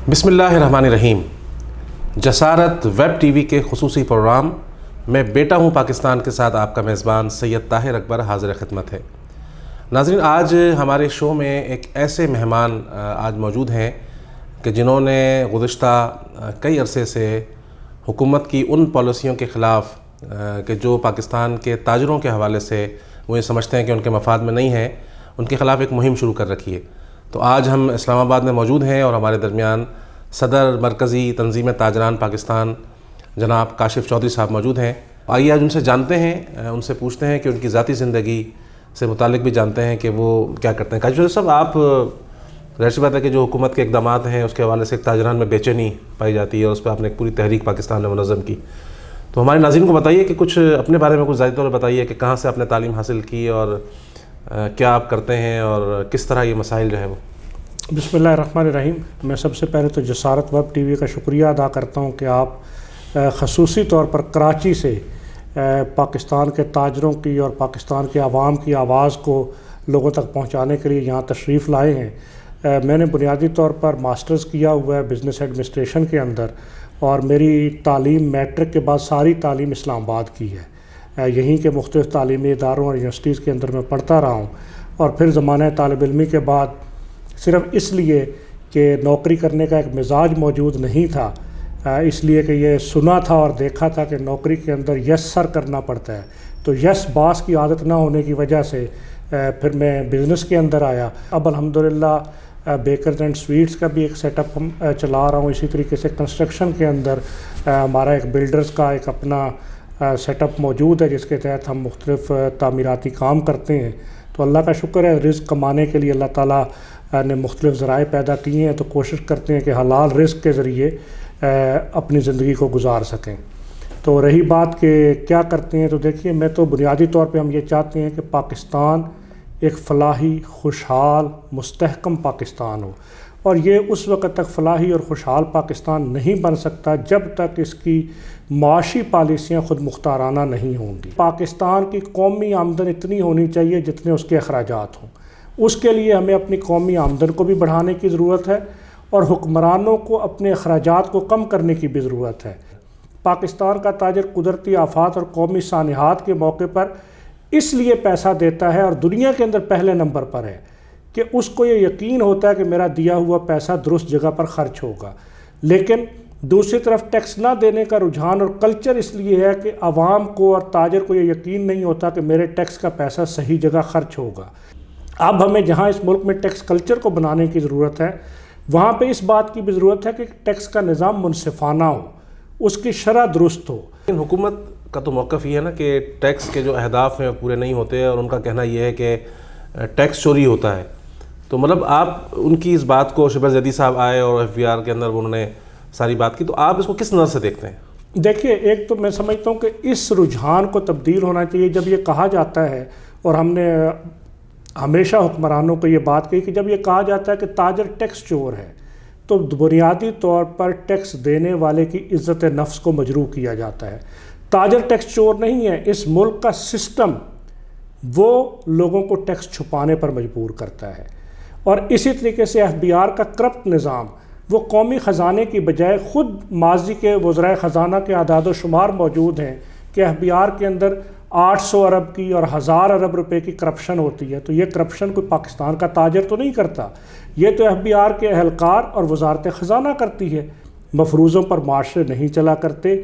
بسم اللہ الرحمن الرحیم۔ جسارت ویب ٹی وی کے خصوصی پروگرام میں بیٹا ہوں پاکستان کے ساتھ آپ کا میزبان سید طاہر اکبر حاضر خدمت ہے۔ ناظرین، آج ہمارے شو میں ایک ایسے مہمان آج موجود ہیں کہ جنہوں نے گزشتہ کئی عرصے سے حکومت کی ان پالیسیوں کے خلاف کہ جو پاکستان کے تاجروں کے حوالے سے وہ یہ سمجھتے ہیں کہ ان کے مفاد میں نہیں ہیں، ان کے خلاف ایک مہم شروع کر رکھی ہے۔ تو آج ہم اسلام آباد میں موجود ہیں اور ہمارے درمیان صدر مرکزی تنظیم تاجران پاکستان جناب کاشف چودھری صاحب موجود ہیں۔ آئیے آج ان سے جانتے ہیں، ان سے پوچھتے ہیں کہ ان کی ذاتی زندگی سے متعلق بھی جانتے ہیں کہ وہ کیا کرتے ہیں۔ کاشف چودھری صاحب، آپ ظاہر سی بات ہے کہ جو حکومت کے اقدامات ہیں اس کے حوالے سے تاجران میں بے چینی پائی جاتی ہے اور اس پہ آپ نے ایک پوری تحریک پاکستان میں منظم کی، تو ہمارے ناظرین کو بتائیے کہ کچھ اپنے بارے میں کچھ ذاتی طور پر بتائیے کہ کہاں سے آپ نے تعلیم حاصل کی اور کیا آپ کرتے ہیں اور کس طرح یہ مسائل جو ہے وہ۔ بسم اللہ الرحمن الرحیم۔ میں سب سے پہلے تو جسارت ویب ٹی وی کا شکریہ ادا کرتا ہوں کہ آپ خصوصی طور پر کراچی سے پاکستان کے تاجروں کی اور پاکستان کے عوام کی آواز کو لوگوں تک پہنچانے کے لیے یہاں تشریف لائے ہیں۔ میں نے بنیادی طور پر ماسٹرز کیا ہوا ہے بزنس ایڈمنسٹریشن کے اندر، اور میری تعلیم میٹرک کے بعد ساری تعلیم اسلام آباد کی ہے۔ یہیں کے مختلف تعلیمی اداروں اور یونیورسٹیز کے اندر میں پڑھتا رہا ہوں، اور پھر زمانہ طالب علمی کے بعد صرف اس لیے کہ نوکری کرنے کا ایک مزاج موجود نہیں تھا، اس لیے کہ یہ سنا تھا اور دیکھا تھا کہ نوکری کے اندر یس سر کرنا پڑتا ہے، تو یس باس کی عادت نہ ہونے کی وجہ سے پھر میں بزنس کے اندر آیا۔ اب الحمدللہ بیکرز اینڈ سویٹس کا بھی ایک سیٹ اپ چلا رہا ہوں۔ اسی طریقے سے کنسٹرکشن کے اندر ہمارا ایک بلڈرز کا ایک اپنا سیٹ اپ موجود ہے، جس کے تحت ہم مختلف تعمیراتی کام کرتے ہیں۔ تو اللہ کا شکر ہے، رزق کمانے کے لیے اللہ تعالیٰ نے مختلف ذرائع پیدا کیے ہیں، تو کوشش کرتے ہیں کہ حلال رزق کے ذریعے اپنی زندگی کو گزار سکیں۔ تو رہی بات کہ کیا کرتے ہیں، تو دیکھیے، میں تو بنیادی طور پہ ہم یہ چاہتے ہیں کہ پاکستان ایک فلاحی، خوشحال، مستحکم پاکستان ہو، اور یہ اس وقت تک فلاحی اور خوشحال پاکستان نہیں بن سکتا جب تک اس کی معاشی پالیسیاں خود مختارانہ نہیں ہوں گی۔ پاکستان کی قومی آمدن اتنی ہونی چاہیے جتنے اس کے اخراجات ہوں۔ اس کے لیے ہمیں اپنی قومی آمدن کو بھی بڑھانے کی ضرورت ہے، اور حکمرانوں کو اپنے اخراجات کو کم کرنے کی بھی ضرورت ہے۔ پاکستان کا تاجر قدرتی آفات اور قومی سانحات کے موقع پر اس لیے پیسہ دیتا ہے اور دنیا کے اندر پہلے نمبر پر ہے کہ اس کو یہ یقین ہوتا ہے کہ میرا دیا ہوا پیسہ درست جگہ پر خرچ ہوگا۔ لیکن دوسری طرف ٹیکس نہ دینے کا رجحان اور کلچر اس لیے ہے کہ عوام کو اور تاجر کو یہ یقین نہیں ہوتا کہ میرے ٹیکس کا پیسہ صحیح جگہ خرچ ہوگا۔ اب ہمیں جہاں اس ملک میں ٹیکس کلچر کو بنانے کی ضرورت ہے، وہاں پہ اس بات کی بھی ضرورت ہے کہ ٹیکس کا نظام منصفانہ ہو، اس کی شرح درست ہو۔ لیکن حکومت کا تو موقف یہ ہے نا کہ ٹیکس کے جو اہداف ہیں پورے نہیں ہوتے، اور ان کا کہنا یہ ہے کہ ٹیکس چوری ہوتا ہے۔ تو مطلب آپ ان کی اس بات کو، شبیر زیدی صاحب آئے اور ایف بی آر کے اندر انہوں نے ساری بات کی، تو آپ اس کو کس نظر سے دیکھتے ہیں؟ دیکھیے، ایک تو میں سمجھتا ہوں کہ اس رجحان کو تبدیل ہونا چاہیے۔ جب یہ کہا جاتا ہے، اور ہم نے ہمیشہ حکمرانوں کو یہ بات کہی کہ جب یہ کہا جاتا ہے کہ تاجر ٹیکس چور ہے، تو بنیادی طور پر ٹیکس دینے والے کی عزت نفس کو مجروح کیا جاتا ہے۔ تاجر ٹیکس چور نہیں ہے، اس ملک کا سسٹم وہ لوگوں کو ٹیکس چھپانے پر مجبور کرتا ہے، اور اسی طریقے سے ایف بی آر کا کرپٹ نظام، وہ قومی خزانے کی بجائے خود ماضی کے وزرائے خزانہ کے اعداد و شمار موجود ہیں کہ ایف بی آر کے اندر 800 ارب کی اور 1000 ارب روپے کی کرپشن ہوتی ہے۔ تو یہ کرپشن کوئی پاکستان کا تاجر تو نہیں کرتا، یہ تو ایف بی آر کے اہلکار اور وزارت خزانہ کرتی ہے۔ مفروضوں پر معاشرے نہیں چلا کرتے،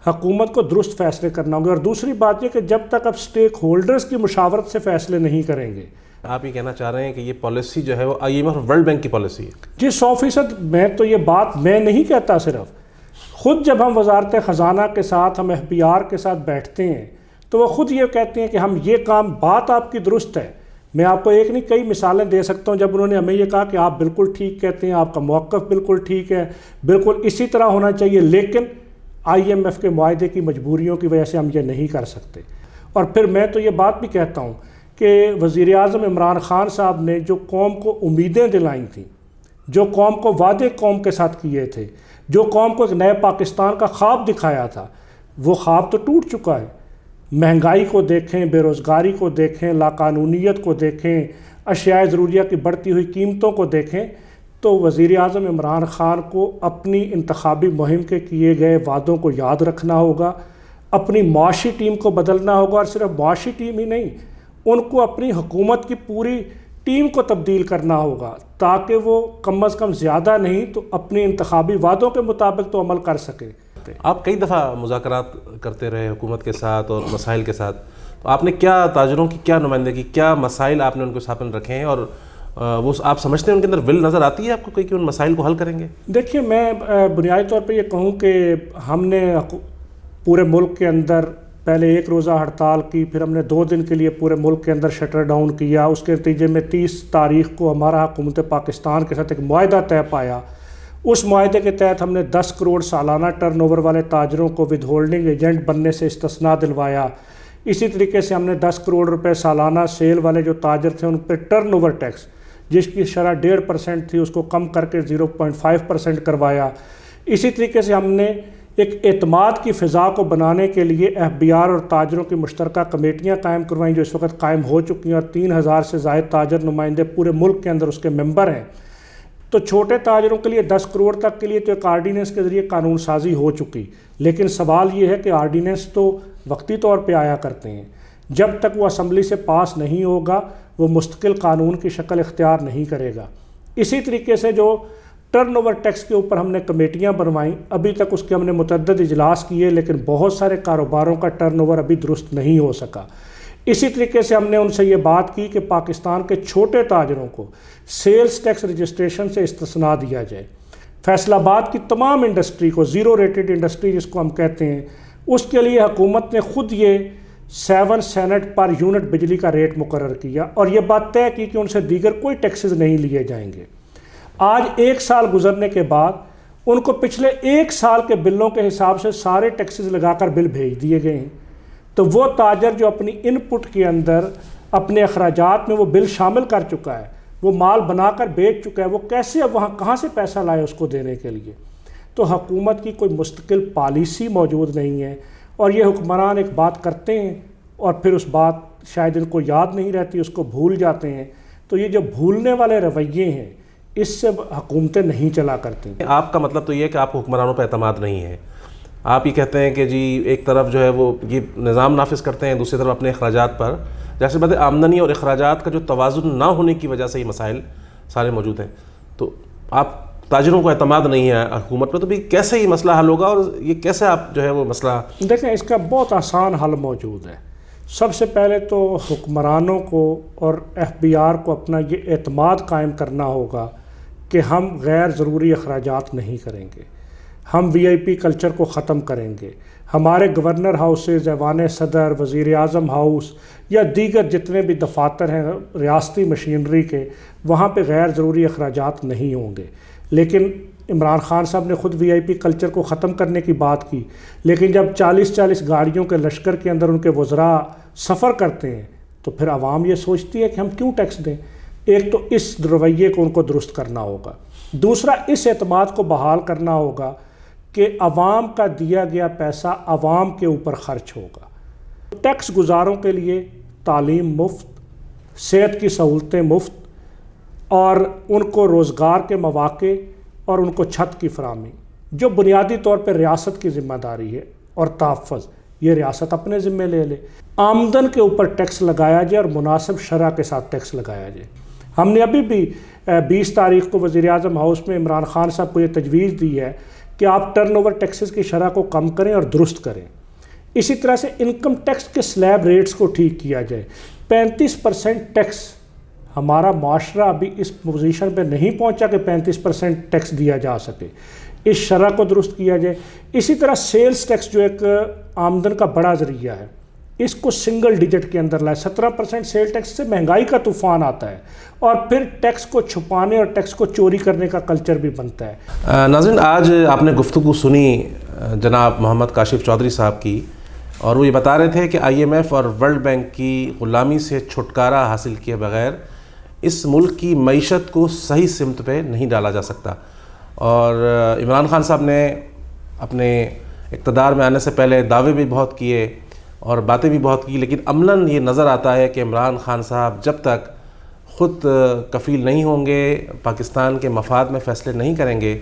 حکومت کو درست فیصلے کرنا ہوں گے۔ اور دوسری بات یہ کہ جب تک اب سٹیک ہولڈرز کی مشاورت سے فیصلے نہیں کریں گے۔ آپ یہ کہنا چاہ رہے ہیں کہ یہ پالیسی جو ہے وہ آئی ایم ایف اور ورلڈ بینک کی پالیسی ہے؟ جی 100%۔ میں تو یہ بات میں نہیں کہتا، صرف خود جب ہم وزارت خزانہ کے ساتھ، ہم ایف بی آر کے ساتھ بیٹھتے ہیں، تو وہ خود یہ کہتے ہیں کہ ہم یہ کام، بات آپ کی درست ہے۔ میں آپ کو ایک نہیں کئی مثالیں دے سکتا ہوں جب انہوں نے ہمیں یہ کہا کہ آپ بالکل ٹھیک کہتے ہیں، آپ کا موقف بالکل ٹھیک ہے، بالکل اسی طرح ہونا چاہیے، لیکن آئی ایم ایف کے معاہدے کی مجبوریوں کی وجہ سے ہم یہ نہیں کر سکتے۔ اور پھر میں تو یہ بات بھی کہتا ہوں کہ وزیر اعظم عمران خان صاحب نے جو قوم کو امیدیں دلائیں تھیں، جو قوم کو وعدے قوم کے ساتھ کیے تھے، جو قوم کو ایک نئے پاکستان کا خواب دکھایا تھا، وہ خواب تو ٹوٹ چکا ہے۔ مہنگائی کو دیکھیں، بے روزگاری کو دیکھیں، لاقانونیت کو دیکھیں، اشیاء ضروریہ کی بڑھتی ہوئی قیمتوں کو دیکھیں، تو وزیر اعظم عمران خان کو اپنی انتخابی مہم کے کیے گئے وعدوں کو یاد رکھنا ہوگا، اپنی معاشی ٹیم کو بدلنا ہوگا، اور صرف معاشی ٹیم ہی نہیں، ان کو اپنی حکومت کی پوری ٹیم کو تبدیل کرنا ہوگا تاکہ وہ کم از کم زیادہ نہیں تو اپنی انتخابی وعدوں کے مطابق تو عمل کر سکے۔ آپ کئی دفعہ مذاکرات کرتے رہے حکومت کے ساتھ اور مسائل کے ساتھ، تو آپ نے کیا تاجروں کی کیا نمائندگی، کیا مسائل آپ نے ان کے سامنے رکھے ہیں، اور وہ آپ سمجھتے ہیں ان کے اندر ول نظر آتی ہے آپ کو کہ ان مسائل کو حل کریں گے؟ دیکھیے، میں بنیادی طور پہ یہ کہوں کہ ہم نے پورے ملک کے اندر پہلے 1 روزہ ہڑتال کی، پھر ہم نے 2 دن کے لیے پورے ملک کے اندر شٹر ڈاؤن کیا، اس کے نتیجے میں 30 تاریخ کو ہمارا حکومت پاکستان کے ساتھ ایک معاہدہ طے پایا۔ اس معاہدے کے تحت ہم نے 10 کروڑ سالانہ ٹرن اوور والے تاجروں کو ود ہولڈنگ ایجنٹ بننے سے استثناء دلوایا۔ اسی طریقے سے ہم نے 10 کروڑ روپے سالانہ سیل والے جو تاجر تھے ان پہ ٹرن اوور ٹیکس، جس کی شرح 1.5% تھی، اس کو کم کر کے 0.5% کروایا۔ اسی طریقے سے ہم نے ایک اعتماد کی فضا کو بنانے کے لیے FBR اور تاجروں کی مشترکہ کمیٹیاں قائم کروائیں، جو اس وقت قائم ہو چکی ہیں، اور 3000 سے زائد تاجر نمائندے پورے ملک کے اندر اس کے ممبر ہیں۔ تو چھوٹے تاجروں کے لیے 10 کروڑ تک کے لیے تو ایک آرڈیننس کے ذریعے قانون سازی ہو چکی، لیکن سوال یہ ہے کہ آرڈیننس تو وقتی طور پہ آیا کرتے ہیں، جب تک وہ اسمبلی سے پاس نہیں ہوگا وہ مستقل قانون کی شکل اختیار نہیں کرے گا۔ اسی طریقے سے جو ٹرن اوور ٹیکس کے اوپر ہم نے کمیٹیاں بنوائیں، ابھی تک اس کے ہم نے متعدد اجلاس کیے، لیکن بہت سارے کاروباروں کا ٹرن اوور ابھی درست نہیں ہو سکا۔ اسی طریقے سے ہم نے ان سے یہ بات کی کہ پاکستان کے چھوٹے تاجروں کو سیلز ٹیکس رجسٹریشن سے استثناء دیا جائے۔ فیصل آباد کی تمام انڈسٹری کو، زیرو ریٹڈ انڈسٹری جس کو ہم کہتے ہیں، اس کے لیے حکومت نے خود یہ 7 سینٹ پر یونٹ بجلی کا ریٹ مقرر کیا، اور یہ بات طے کی کہ ان سے دیگر کوئی ٹیکسز نہیں لیے جائیں گے۔ آج 1 سال گزرنے کے بعد ان کو پچھلے 1 سال کے بلوں کے حساب سے سارے ٹیکسز لگا کر بل بھیج دیے گئے ہیں۔ تو وہ تاجر جو اپنی ان پٹ کے اندر اپنے اخراجات میں وہ بل شامل کر چکا ہے، وہ مال بنا کر بیچ چکا ہے، وہ کیسے اب وہاں کہاں سے پیسہ لائے اس کو دینے کے لیے؟ تو حکومت کی کوئی مستقل پالیسی موجود نہیں ہے، اور یہ حکمران ایک بات کرتے ہیں اور پھر اس بات شاید ان کو یاد نہیں رہتی، اس کو بھول جاتے ہیں۔ تو یہ جو بھولنے والے رویے ہیں، اس سے حکومتیں نہیں چلا کرتی۔ آپ کا مطلب تو یہ ہے کہ آپ کو حکمرانوں پہ اعتماد نہیں ہے، آپ یہ کہتے ہیں کہ جی ایک طرف جو ہے وہ یہ نظام نافذ کرتے ہیں، دوسری طرف اپنے اخراجات پر جیسے بات آمدنی اور اخراجات کا جو توازن نہ ہونے کی وجہ سے یہ مسائل سارے موجود ہیں۔ تو آپ تاجروں کو اعتماد نہیں ہے حکومت پہ، تو بھی کیسے یہ مسئلہ حل ہوگا، اور یہ کیسے آپ جو ہے وہ مسئلہ؟ دیکھیں، اس کا بہت آسان حل موجود ہے۔ سب سے پہلے تو حکمرانوں کو اور FBR کو اپنا یہ اعتماد قائم کرنا ہوگا کہ ہم غیر ضروری اخراجات نہیں کریں گے، ہم VIP کلچر کو ختم کریں گے۔ ہمارے گورنر ہاؤسز، ایوان صدر، وزیر اعظم ہاؤس یا دیگر جتنے بھی دفاتر ہیں ریاستی مشینری کے، وہاں پہ غیر ضروری اخراجات نہیں ہوں گے۔ لیکن عمران خان صاحب نے خود VIP کلچر کو ختم کرنے کی بات کی، لیکن جب 40 گاڑیوں کے لشکر کے اندر ان کے وزراء سفر کرتے ہیں تو پھر عوام یہ سوچتی ہے کہ ہم کیوں ٹیکس دیں۔ ایک تو اس رویے کو ان کو درست کرنا ہوگا، دوسرا اس اعتماد کو بحال کرنا ہوگا کہ عوام کا دیا گیا پیسہ عوام کے اوپر خرچ ہوگا۔ ٹیکس گزاروں کے لیے تعلیم مفت، صحت کی سہولتیں مفت، اور ان کو روزگار کے مواقع اور ان کو چھت کی فراہمی، جو بنیادی طور پہ ریاست کی ذمہ داری ہے، اور تحفظ یہ ریاست اپنے ذمہ لے لے۔ آمدن کے اوپر ٹیکس لگایا جائے اور مناسب شرح کے ساتھ ٹیکس لگایا جائے۔ ہم نے ابھی بھی 20 تاریخ کو وزیر اعظم ہاؤس میں عمران خان صاحب کو یہ تجویز دی ہے کہ آپ ٹرن اوور ٹیکسز کی شرح کو کم کریں اور درست کریں۔ اسی طرح سے انکم ٹیکس کے سلیب ریٹس کو ٹھیک کیا جائے۔ 35% ٹیکس، ہمارا معاشرہ ابھی اس پوزیشن پہ نہیں پہنچا کہ 35% ٹیکس دیا جا سکے، اس شرح کو درست کیا جائے۔ اسی طرح سیلز ٹیکس جو ایک آمدن کا بڑا ذریعہ ہے، اس کو سنگل ڈیجٹ کے اندر لائے۔ 17% سیل ٹیکس سے مہنگائی کا طوفان آتا ہے، اور پھر ٹیکس کو چھپانے اور ٹیکس کو چوری کرنے کا کلچر بھی بنتا ہے۔ ناظرین، آج آپ نے گفتگو سنی جناب محمد کاشف چودھری صاحب کی، اور وہ یہ بتا رہے تھے کہ IMF اور ورلڈ بینک کی غلامی سے چھٹکارا حاصل کیے بغیر اس ملک کی معیشت کو صحیح سمت پہ نہیں ڈالا جا سکتا۔ اور عمران خان صاحب نے اپنے اقتدار میں آنے سے پہلے دعوے بھی بہت کیے اور باتیں بھی بہت کی، لیکن عملاً یہ نظر آتا ہے کہ عمران خان صاحب جب تک خود کفیل نہیں ہوں گے، پاکستان کے مفاد میں فیصلے نہیں کریں گے،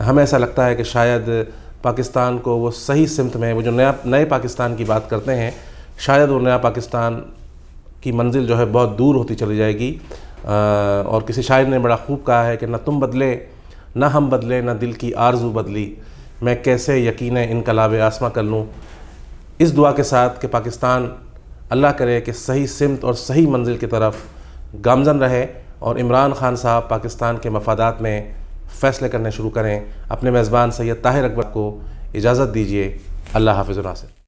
ہمیں ایسا لگتا ہے کہ شاید پاکستان کو وہ صحیح سمت میں، وہ جو نئے پاکستان کی بات کرتے ہیں، شاید وہ نیا پاکستان کی منزل جو ہے بہت دور ہوتی چلی جائے گی۔ اور کسی شاعر نے بڑا خوب کہا ہے کہ نہ تم بدلے نہ ہم بدلے، نہ دل کی آرزو بدلی، میں کیسے یقین انقلاب آسماں کر لوں۔ اس دعا کے ساتھ کہ پاکستان اللہ کرے کہ صحیح سمت اور صحیح منزل کی طرف گامزن رہے اور عمران خان صاحب پاکستان کے مفادات میں فیصلے کرنے شروع کریں، اپنے میزبان سید طاہر اکبر کو اجازت دیجیے۔ اللہ حافظ و ناصر۔